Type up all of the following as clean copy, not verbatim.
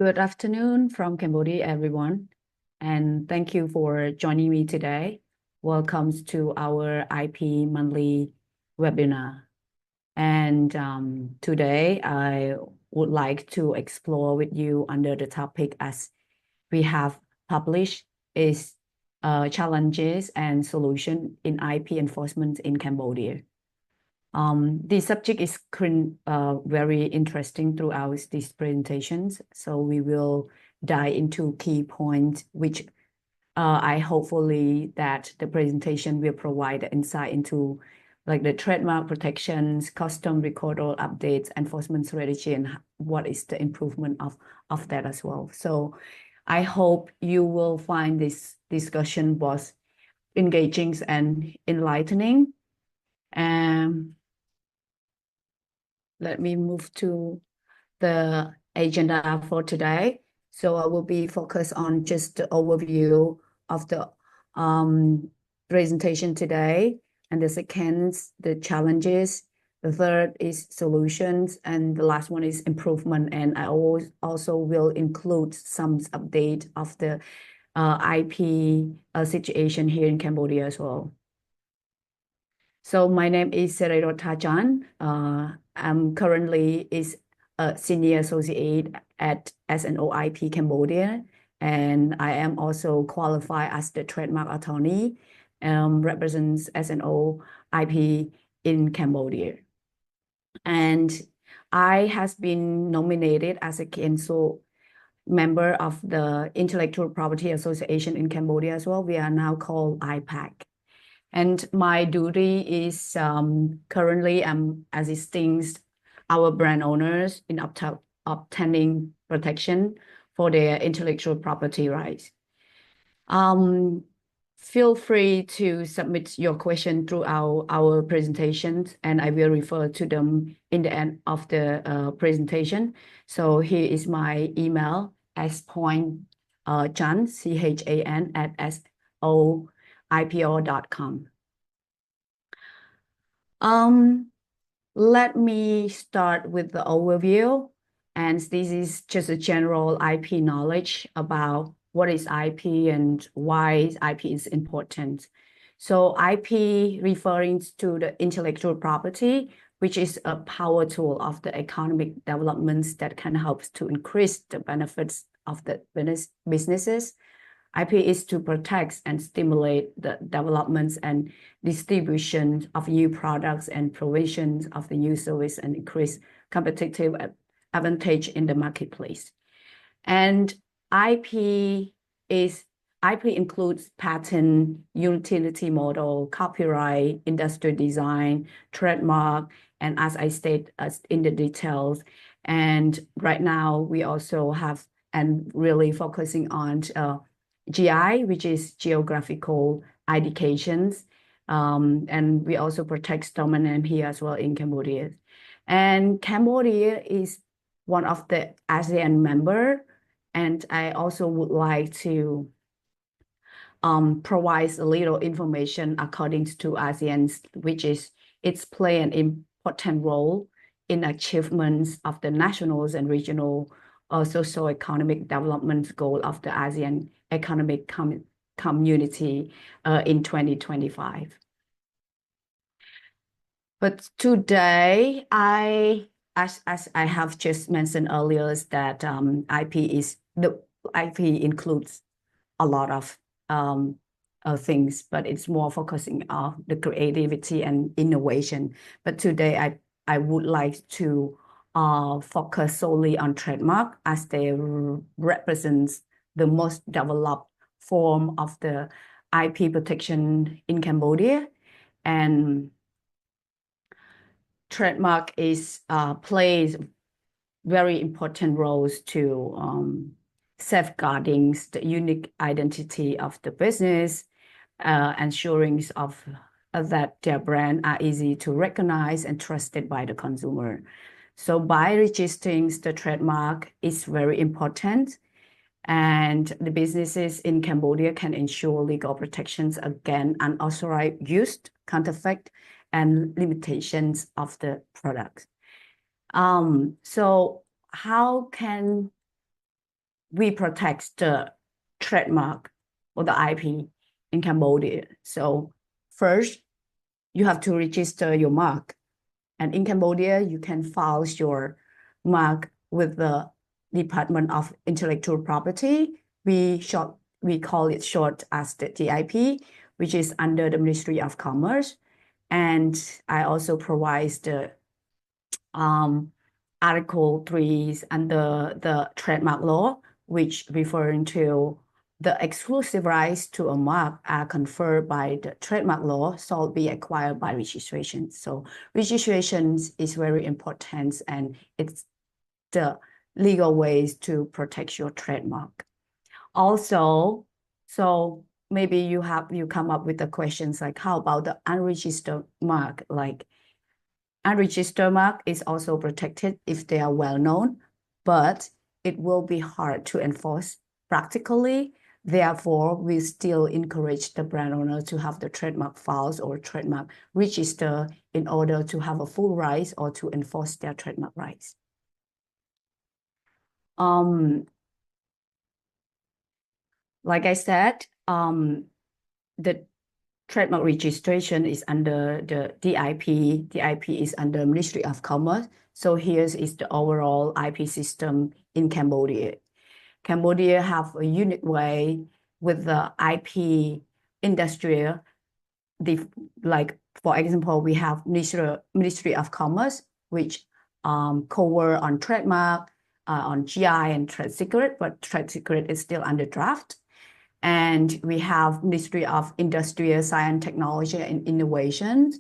Good afternoon from Cambodia, everyone, and thank you for joining me today. Welcome to our IP monthly webinar. And today I would like to explore with you under the topic as we have published is challenges and solution in IP enforcement in Cambodia. The subject is very interesting throughout these presentations, so we will dive into key points, which I hopefully that the presentation will provide insight into like the trademark protections, custom recordal updates, enforcement strategy, and what is the improvement of that as well. So I hope you will find this discussion both engaging and enlightening. Let me move to the agenda for today. So I will be focused on just the overview of the presentation today. And the second, the challenges. The third is solutions. And the last one is improvement. And I also will include some update of the IP situation here in Cambodia as well. So my name is Serero Tajan. I'm currently is a senior associate at S&O IP Cambodia, and I am also qualified as the trademark attorney, represents S&O IP in Cambodia. And I has been nominated as a council member of the Intellectual Property Association in Cambodia as well. We are now called IPAC. And my duty is currently I'm assisting our brand owners in obtaining protection for their intellectual property rights. Feel free to submit your question through our presentations, and I will refer to them in the end of the presentation. So here is my email, s.chan, CHAN @soipo.com. Let me start with the overview, and this is just a general IP knowledge about what is IP and why IP is important. So IP referring to the intellectual property, which is a power tool of the economic developments that can help to increase the benefits of the businesses. IP is to protect and stimulate the developments and distribution of new products and provisions of the new service and increase competitive advantage in the marketplace. And IP includes patent, utility model, copyright, industrial design, trademark, and as I state in the details. And right now we also have and really focusing on GI, which is geographical indications, and we also protect dominant here as well in Cambodia. And Cambodia is one of the ASEAN member, and I also would like to provide a little information according to ASEAN, which is it's play an important role in achievements of the national and regional socio-economic development goal of the ASEAN Economic Community in 2025. But today, as I have just mentioned earlier, is that IP includes a lot of things, but it's more focusing on the creativity and innovation. But today, I would like to focus solely on trademark as they represents the most developed form of the IP protection in Cambodia. And trademark plays very important roles to safeguarding the unique identity of the business, ensuring that their brand are easy to recognize and trusted by the consumer. So by registering the trademark is very important, and the businesses in Cambodia can ensure legal protections against unauthorized use, counterfeit, and limitations of the product. So how can we protect the trademark or the IP in Cambodia. So first, you have to register your mark. And in Cambodia, you can file your mark with the Department of Intellectual Property. We call it short as the DIP, which is under the Ministry of Commerce. And I also provide the Article 3 under the trademark law, which referring to the exclusive rights to a mark are conferred by the trademark law, so be acquired by registration. So registration is very important, and it's the legal ways to protect your trademark. Also, so maybe you come up with the questions like, how about the unregistered mark? Like unregistered mark is also protected if they are well known, but it will be hard to enforce practically. Therefore, we still encourage the brand owner to have the trademark files or trademark register in order to have a full rights or to enforce their trademark rights. Like I said, the trademark registration is under the DIP. DIP is under Ministry of Commerce. So here is the overall IP system in Cambodia. Cambodia have a unique way with the IP industry. Like, for example, we have Ministry of Commerce, which cover on trademark, on GI and trade secret, but trade secret is still under draft. And we have Ministry of Industry, Science, Technology, and Innovations.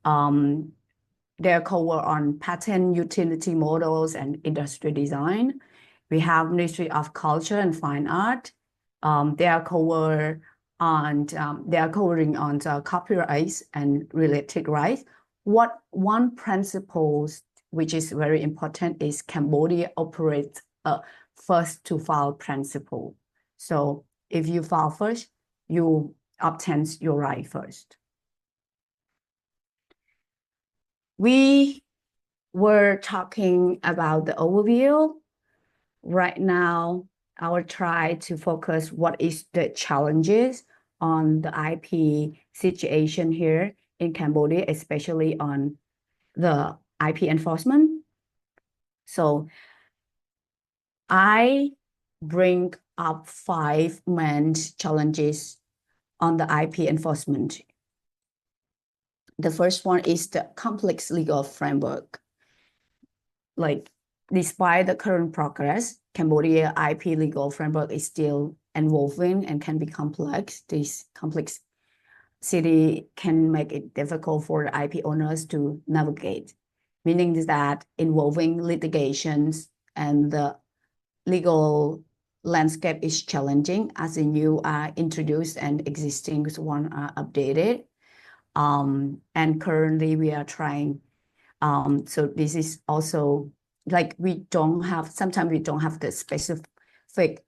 They're cover on patent, utility models, and industry design. We have Ministry of Culture and Fine Art. They are covering on the copyrights and related rights. One principle which is very important is Cambodia operates a first to file principle. So if you file first, you obtain your right first. We were talking about the overview. Right now, I will try to focus what is the challenges on the IP situation here in Cambodia, especially on the IP enforcement. So I bring up 5 main challenges on the IP enforcement. The first one is the complex legal framework. Like, despite the current progress, Cambodia IP legal framework is still evolving and can be complex. This complexity can make it difficult for the IP owners to navigate, meaning that involving litigations and the legal landscape is challenging as the new are introduced and existing one are updated. And currently we are trying, so this is also like sometimes we don't have the specific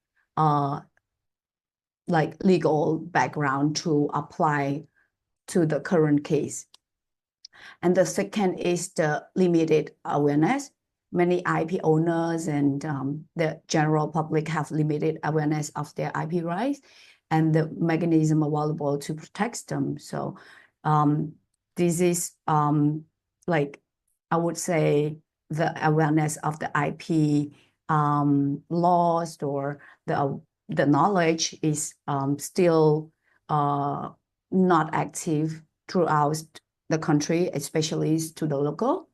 like legal background to apply to the current case. And the second is the limited awareness. Many IP owners and the general public have limited awareness of their IP rights and the mechanism available to protect them. So this is like, I would say the awareness of the IP laws or the knowledge is still not active throughout the country, especially to the local.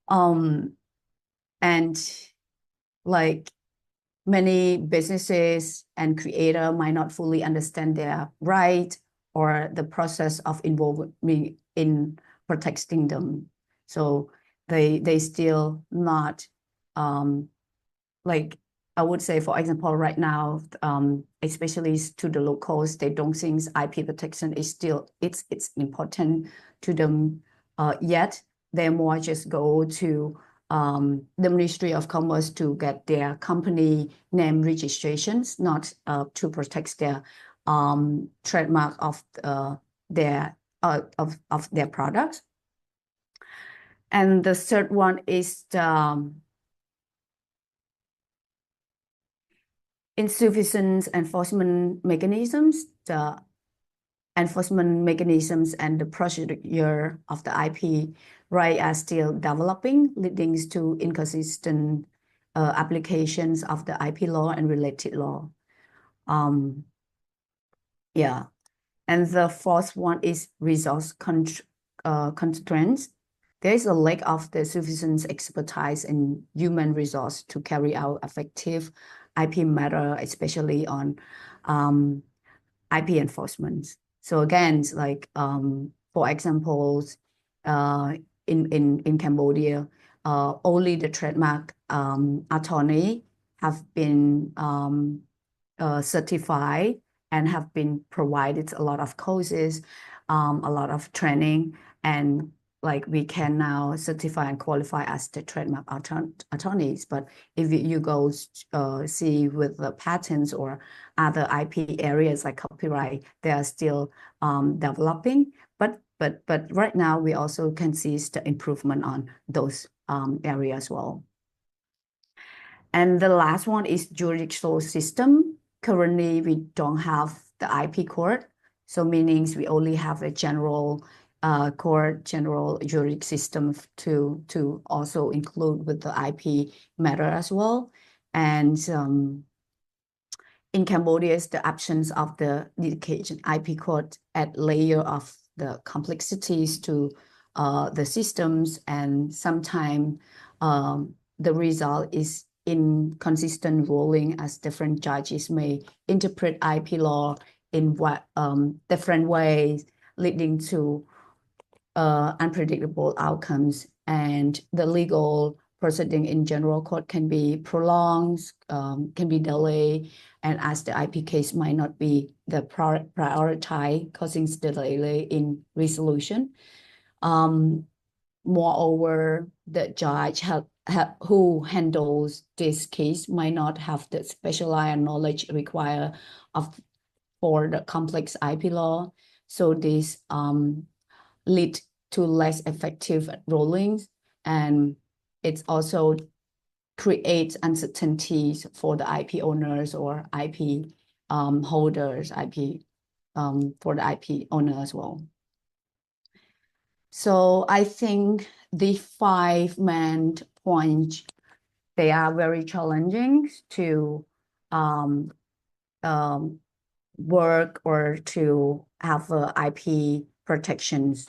And like many businesses and creators might not fully understand their right or the process of involvement in protecting them. So they still not like, I would say, for example, right now, especially to the locals, they don't think IP protection is still it's important to them yet. They more just go to the Ministry of Commerce to get their company name registrations, not to protect their trademark of their products. And the third one is insufficient enforcement mechanisms, the enforcement mechanisms and the procedure of the IP right are still developing, leading to inconsistent applications of the IP law and related law. Yeah. And the fourth one is resource constraints. There is a lack of the sufficient expertise and human resource to carry out effective IP matter, especially on IP enforcement. So again, like for examples, in Cambodia, only the trademark attorney have been certified and have been provided a lot of courses, a lot of training, and like we can now certify and qualify as the trademark attorneys. But if you go see with the patents or other IP areas like copyright, they are still developing. But right now we also can see the improvement on those areas as well. And the last one is judicial system. Currently, we don't have the IP court, so meaning we only have a general court, general juridic system to also include with the IP matter as well. And in Cambodia, the absence of the litigation IP court add layer of the complexities to the systems, and sometimes the result is inconsistent ruling, as different judges may interpret IP law in different ways, leading to unpredictable outcomes. And the legal proceeding in general court can be prolonged, can be delayed, and as the IP case might not be the prioritized, causing delay in resolution. Moreover, the judge who handles this case might not have the specialized knowledge required for the complex IP law. So this lead to less effective rulings, and it also creates uncertainties for the IP owners or IP holders, for the IP owner as well. So I think the 5 main points, they are very challenging to work or to have IP protections.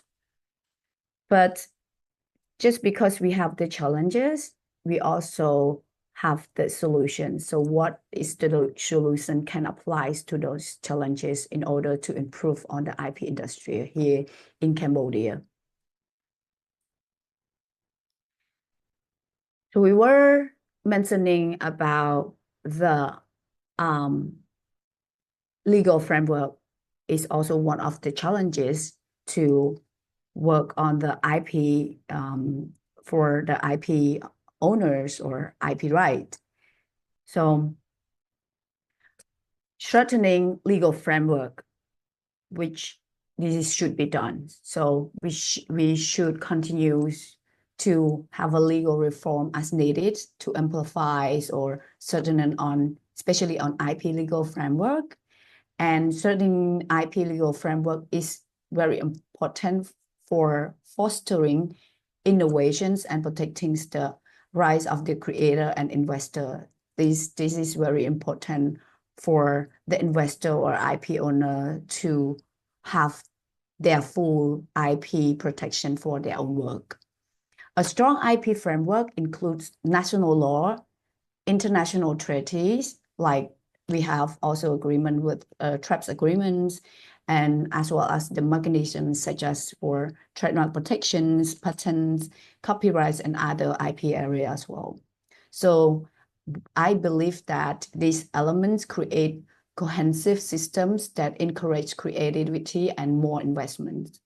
But just because we have the challenges, we also have the solution. So what is the solution can apply to those challenges in order to improve on the IP industry here in Cambodia? So we were mentioning about the legal framework is also one of the challenges to work on the IP for the IP owners or IP right. So strengthening legal framework, which this should be done. So we should continue to have a legal reform as needed to amplify or strengthen on, especially on IP legal framework. And certain IP legal framework is very important for fostering innovations and protecting the rights of the creator and investor. This is very important for the investor or IP owner to have their full IP protection for their own work. A strong IP framework includes national law, international treaties, like we have also agreement with TRIPS agreements, and as well as the mechanisms such as for trademark protections, patents, copyrights, and other IP areas as well. So I believe that these elements create cohesive systems that encourage creativity and more investment.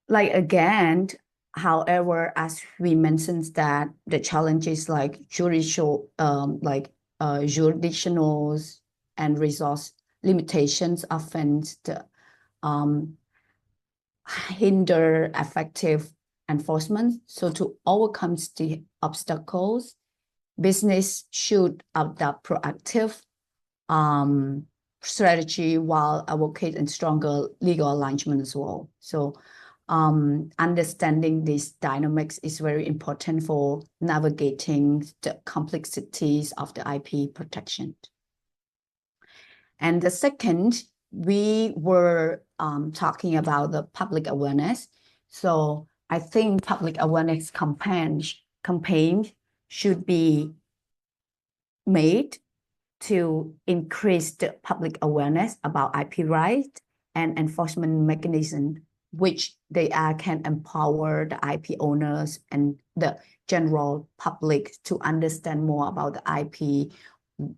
Like again, however, as we mentioned that the challenges like jurisdictional and resource limitations often hinder effective enforcement. So to overcome the obstacles, business should adopt proactive strategy while advocating stronger legal alignment as well. So understanding these dynamics is very important for navigating the complexities of the IP protection. And the second, we were talking about the public awareness. So I think public awareness campaign should be made to increase the public awareness about IP rights and enforcement mechanism, which they can empower the IP owners and the general public to understand more about the IP,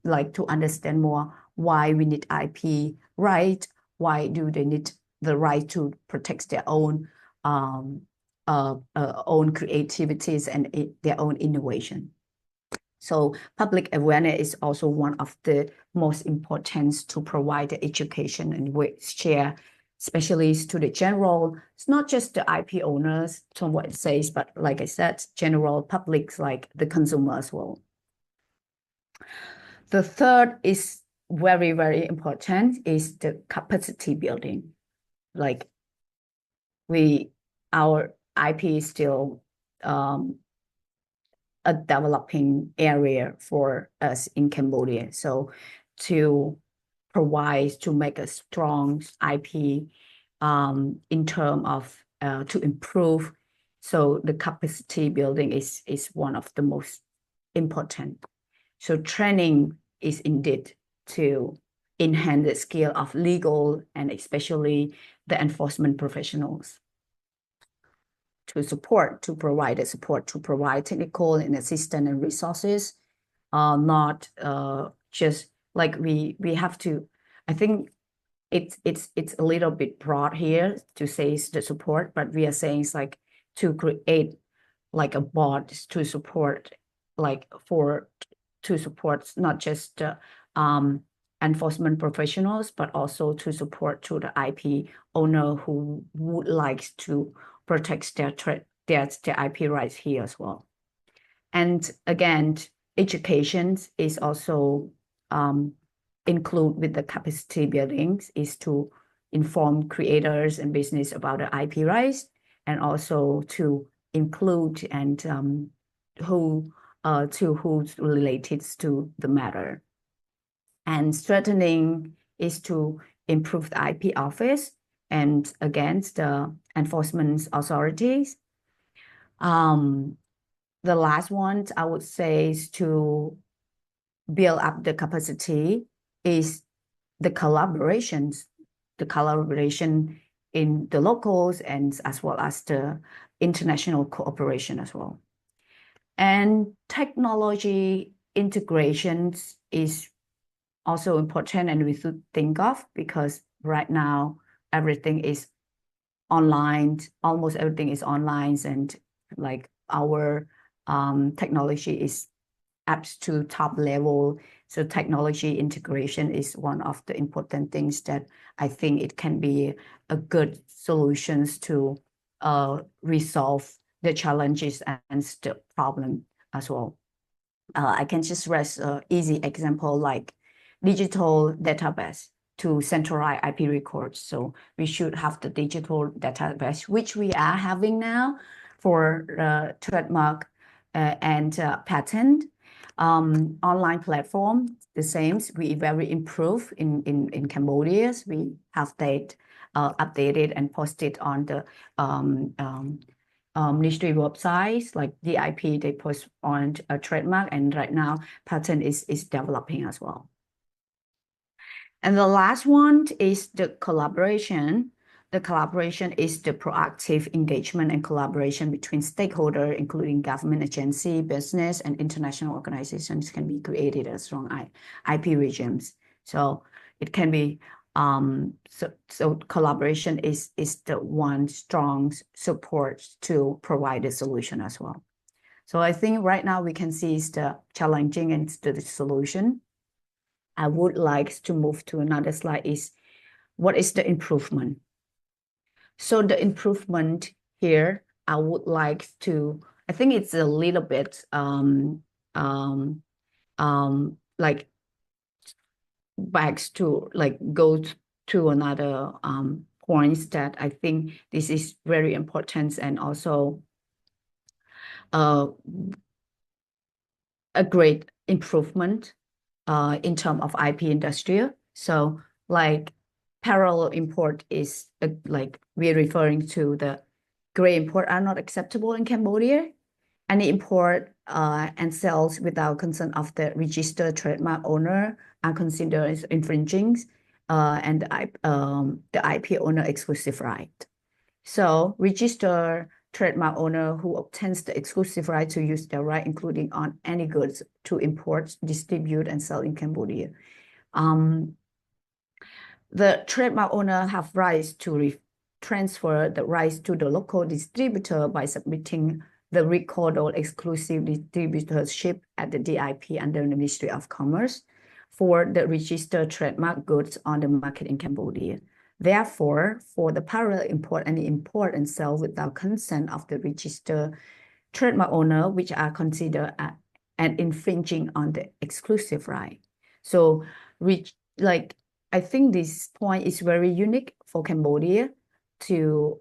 like to understand more why we need IP right, why do they need the right to protect their own creativities and their own innovation. So public awareness is also one of the most important to provide the education and share, especially to the general. It's not just the IP owners, from what it says, but like I said, general public, like the consumer as well. The third is very, very important is the capacity building. Like our IP is still a developing area for us in Cambodia. So to make a strong IP in terms of to improve. So the capacity building is one of the most important. So training is indeed to enhance the skill of legal and especially the enforcement professionals to provide technical and assistance and resources, not just like we have to. I think it's a little bit broad here to say the support, but we are saying it's like to create like a board to support, not just enforcement professionals, but also to support to the IP owner who would like to protect their IP rights here as well. And again, education is also include with the capacity buildings is to inform creators and business about the IP rights, and also to include and who's related to the matter. And strengthening is to improve the IP office and against the enforcement authorities. The last one I would say is to build up the capacity is the collaboration in the locals and as well as the international cooperation as well. And technology integrations is also important and we should think of, because right now everything is online, almost everything is online, and like our technology is up to top level. So technology integration is one of the important things that I think it can be a good solutions to resolve the challenges and the problem as well. I can just raise an easy example like digital database to centralize IP records. So we should have the digital database, which we are having now for trademark and patent. Online platform, the same. We very improve in Cambodia. We have that updated and posted on the ministry websites, like the IP they post on a trademark, and right now patent is developing as well. And the last one is the collaboration. The collaboration is the proactive engagement and collaboration between stakeholders, including government agency, business, and international organizations can be created as strong IP regimes. So it can be, so collaboration is the one strong support to provide a solution as well. So I think right now we can see is the challenging and the solution. I would like to move to another slide is what is the improvement? So the improvement here, I would like to, I think it's a little bit like back to like go to another points that I think this is very important, and also a great improvement in terms of IP industry. So like parallel import is like we're referring to the gray import are not acceptable in Cambodia. Any import and sales without consent of the registered trademark owner are considered as infringing, and the IP owner exclusive right. So registered trademark owner who obtains the exclusive right to use their right, including on any goods to import, distribute, and sell in Cambodia. The trademark owner have rights to transfer the rights to the local distributor by submitting the Recordal exclusive distributorship at the DIP under the Ministry of Commerce for the registered trademark goods on the market in Cambodia. Therefore, for the parallel import and sell without consent of the registered trademark owner, which are considered an infringing on the exclusive right. So, like I think this point is very unique for Cambodia to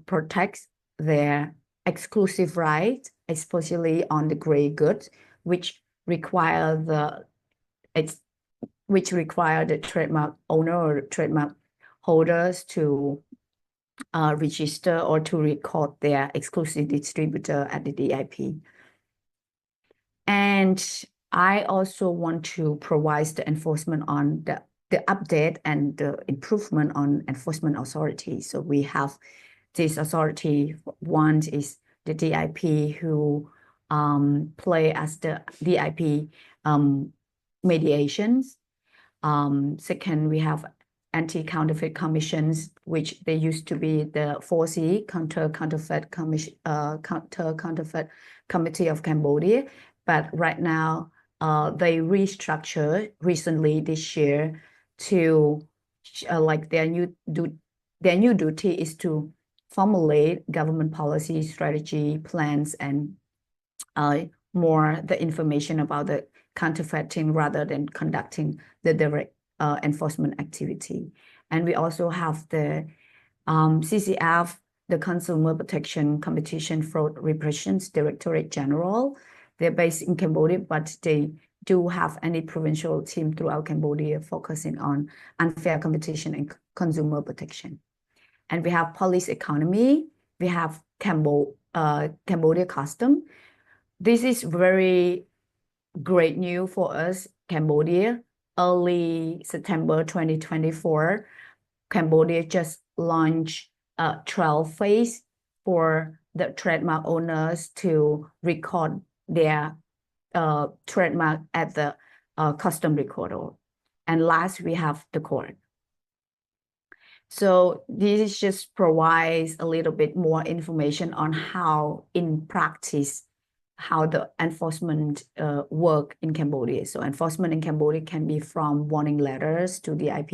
protect their exclusive right, especially on the gray goods, which require the trademark owner or trademark holders to register or to record their exclusive distributor at the DIP. And I also want to provide the enforcement on the update and the improvement on enforcement authority. So we have this authority. One is the DIP who play as the DIP mediations. Second, we have anti-counterfeit commissions, which they used to be the 4C, Counterfeit Committee of Cambodia. But right now, they restructured recently this year to like their new duty is to formulate government policy, strategy, plans, and more the information about the counterfeiting rather than conducting the direct enforcement activity. And we also have the CCF, the Consumer Protection Competition Fraud Repression Directorate General. They're based in Cambodia, but they do have any provincial team throughout Cambodia focusing on unfair competition and consumer protection. And we have police economy. We have Cambodia Custom. This is very great news for us, Cambodia. Early September 2024, Cambodia just launched a trial phase for the trademark owners to record their trademark at the custom recorder. And last, we have the court. So this just provides a little bit more information on how, in practice, how the enforcement work in Cambodia. So enforcement in Cambodia can be from warning letters to the IP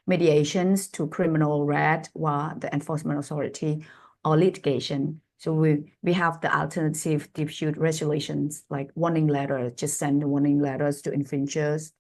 mediations to criminal red, while the enforcement authority or litigation. So we have the alternative dispute resolutions like warning letters, just send warning letters to infringers.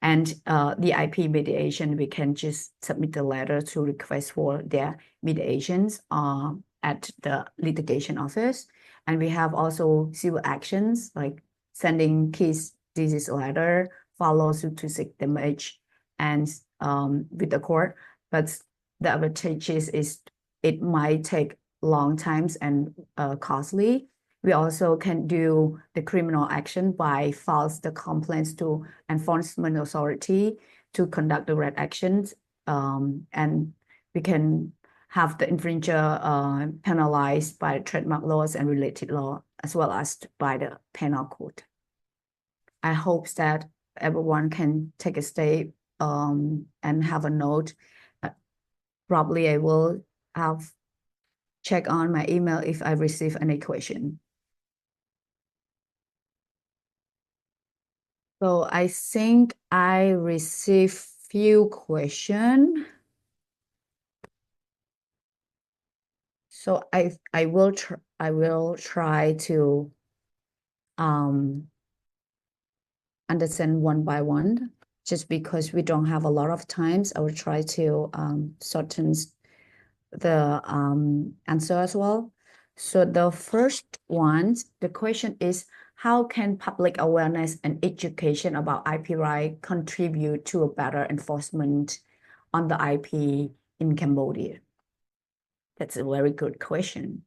And the IP mediation, we can just submit the letter to request for their mediations at the litigation office. And we have also civil actions like sending case disease letter, follow suit to seek damage, and with the court. But the advantages is it might take long times and costly. We also can do the criminal action by files the complaints to enforcement authority to conduct the red actions, and we can have the infringer penalized by trademark laws and related law, as well as by the penal code. I hope that everyone can take a step and have a note. Probably I will have check on my email if I receive any question. So I think I received few questions. So I will try to understand one by one. Just because we don't have a lot of times, I will try to shorten the answer as well. So the first one, the question is, how can public awareness and education about IP right contribute to a better enforcement on the IP in Cambodia? That's a very good question.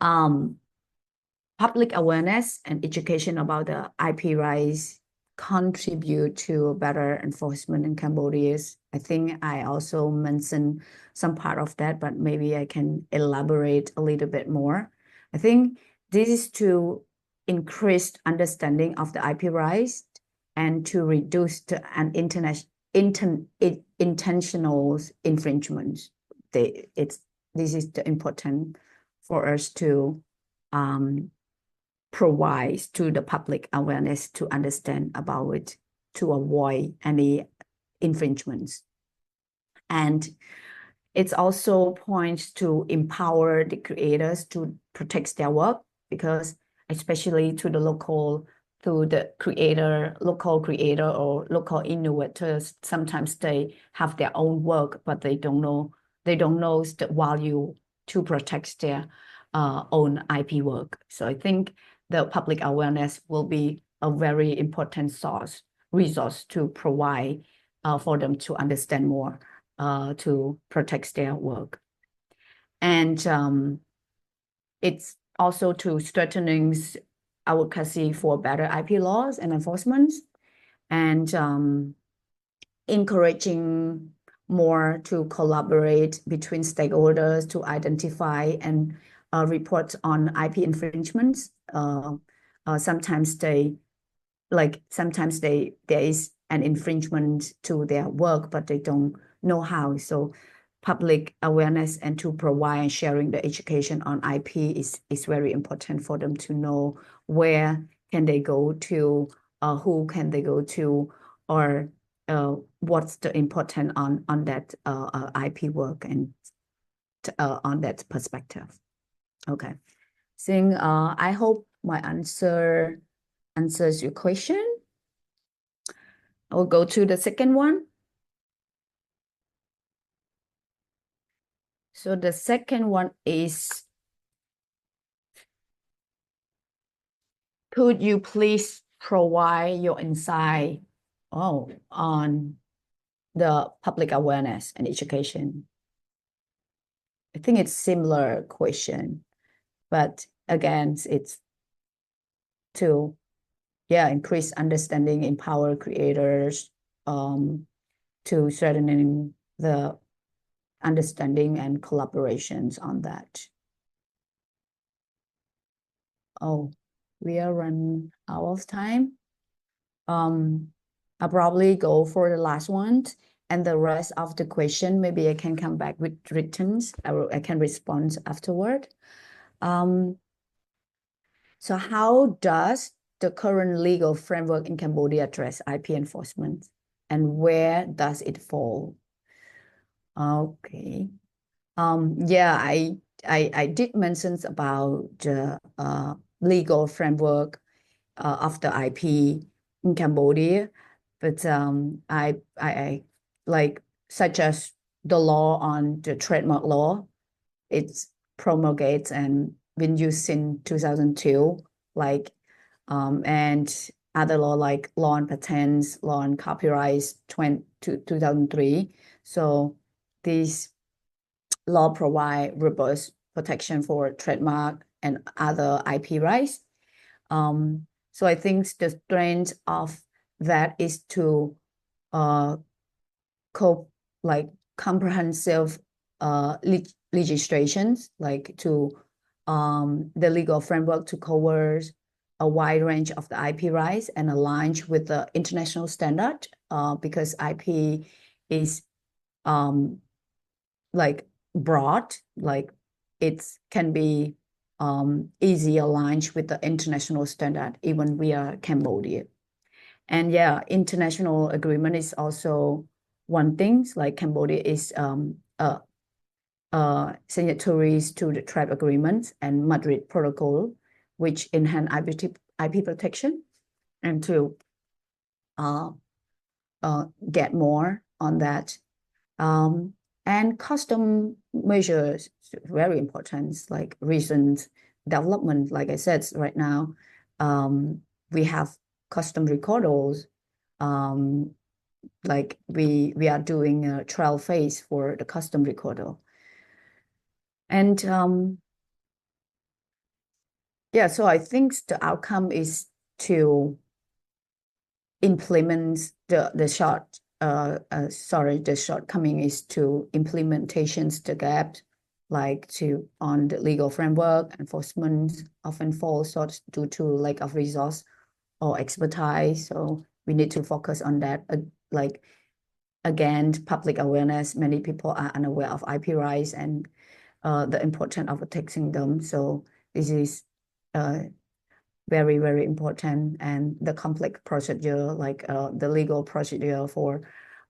Public awareness and education about the IP rights contribute to better enforcement in Cambodia. I think I also mentioned some part of that, but maybe I can elaborate a little bit more. I think this is to increase understanding of the IP rights and to reduce the intentional infringements. This is the important for us to provides to the public awareness to understand about it, to avoid any infringements. And it also points to empower the creators to protect their work, because especially to the local local creator or local innovators, sometimes they have their own work, but they don't know the value to protect their own IP work. So I think the public awareness will be a very important resource to provide for them to understand more, to protect their work. And it's also to strengthening advocacy for better IP laws and enforcement, and encouraging more to collaborate between stakeholders to identify and report on IP infringements. Sometimes there is an infringement to their work, but they don't know how. So public awareness and to provide and sharing the education on IP is very important for them to know where can they go to, who can they go to, or what's the important on that IP work and on that perspective. Okay, so I hope my answers your question. I will go to the second one. So the second one is, could you please provide your insight on the public awareness and education? I think it's similar question, but again, it's to increase understanding, empower creators, to strengthening the understanding and collaborations on that. Oh, we are running out of time. I'll probably go for the last one, and the rest of the question, maybe I can come back with writtens. I can respond afterward. So how does the current legal framework in Cambodia address IP enforcement, and where does it fall? Okay. I did mention about the legal framework of the IP in Cambodia, but I like, such as the law on the trademark law, it's promulgated and been used in 2002, and other law like law on patents, law on copyrights 2003. So these law provide robust protection for trademark and other IP rights. So I think the strength of that is to comprehensive legislations, like to the legal framework to cover a wide range of the IP rights and align with the international standard, because IP is broad, it can be easy aligned with the international standard, even via Cambodia. And international agreement is also one thing, like Cambodia is signatories to the TRIPS agreement and Madrid Protocol, which enhance IP protection and to get more on that. And custom measures, very important, like recent development. Like I said, right now, we have custom recordals. Like we are doing a trial phase for the custom recordal. And yeah, so I think the outcome is to implement the shortcoming is to implementations the gap, like to on the legal framework. Enforcement often falls short due to lack of resource or expertise. So we need to focus on that. Like again, public awareness. Many people are unaware of IP rights and the importance of protecting them. So this is very, very important. And the complex procedure, like the legal procedure for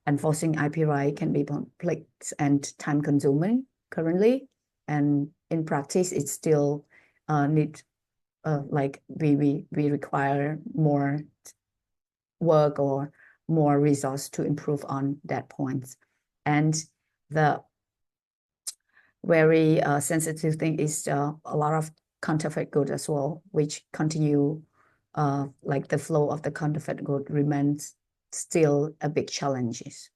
enforcing IP right can be complex and time consuming currently. And in practice, it still needs like we require more work or more resource to improve on that point. And the very sensitive thing is a lot of counterfeit good as well, which continue like the flow of the counterfeit good remains still a big challenges.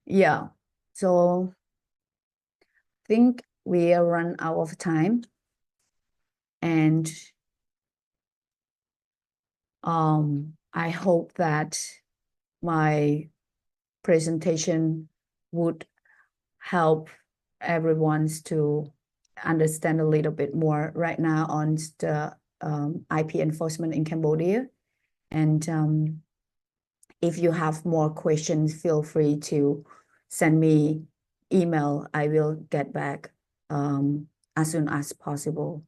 Yeah, so I think we are run out of time, and I hope that my presentation would help everyone to understand a little bit more right now on the IP enforcement in Cambodia. And if you have more questions, feel free to send me email. I will get back as soon as possible.